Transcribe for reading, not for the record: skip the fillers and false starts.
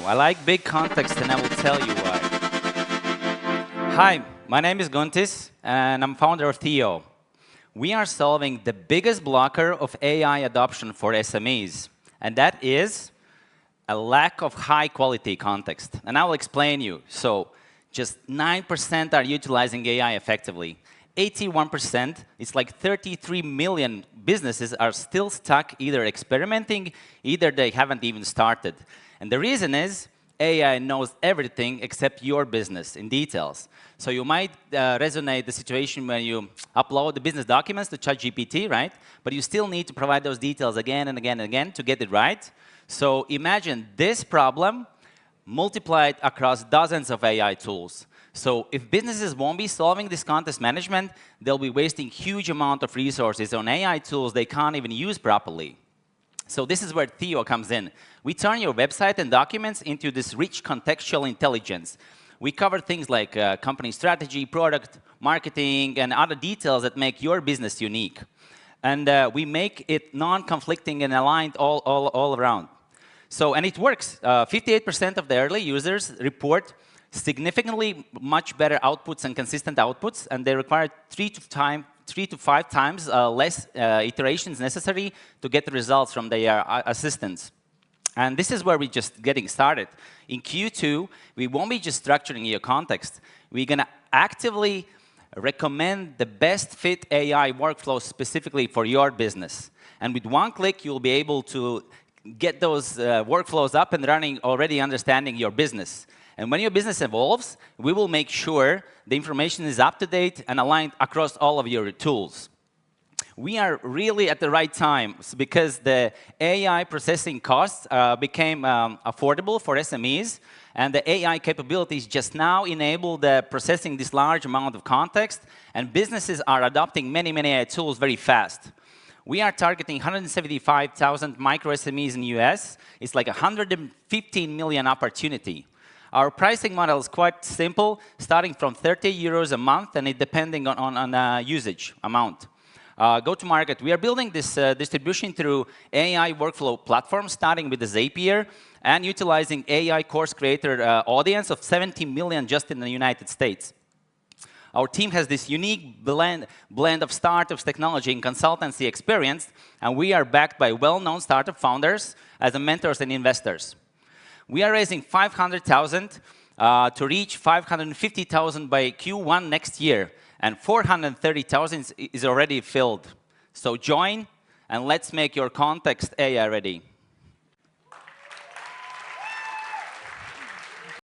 I like big context, and I will tell you why. Hi, my name is Guntis, and I'm founder of THEO. We are solving the biggest blocker of AI adoption for SMEs, and that is a lack of high-quality context. And I will explain you. So just 9% are utilizing AI effectively. 81%, it's like 33 million businesses are still stuck either experimenting, either they haven't even started. And the reason is AI knows everything except your business in details. So you might resonate the situation when you upload the business documents to ChatGPT, right? But you still need to provide those details again and again and again to get it right. So imagine this problem multiplied across dozens of AI tools. So if businesses won't be solving this context management, they'll be wasting huge amount of resources on AI tools they can't even use properly. So this is where THEO comes in. We turn your website and documents into this rich contextual intelligence. We cover things like company strategy, product, marketing, and other details that make your business unique. And we make it non-conflicting and aligned all around. So, and it works. 58% of the early users report significantly much better outputs and consistent outputs, and they require 3 to 5 times less iterations necessary to get the results from their assistants. And this is where we're just getting started. In Q2, we won't be just structuring your context. We're going to actively recommend the best fit AI workflows specifically for your business. And with one click, you'll be able to get those workflows up and running, already understanding your business. And when your business evolves, we will make sure the information is up to date and aligned across all of your tools. We are really at the right time because the AI processing costs became affordable for SMEs, and the AI capabilities just now enable the processing this large amount of context, and businesses are adopting many AI tools very fast. We are targeting 175,000 micro SMEs in the US. It's like 115 million opportunity. Our pricing model is quite simple, starting from 30 euros a month, and it depending on usage amount. Go-to-market, we are building this distribution through AI workflow platform, starting with the Zapier, and utilizing AI course creator audience of 70 million just in the United States. Our team has this unique blend of startups, technology, and consultancy experience, and we are backed by well-known startup founders as mentors and investors. We are raising 500,000 to reach 550,000 by Q1 next year, and 430,000 is already filled. So join, and let's make your context AI ready.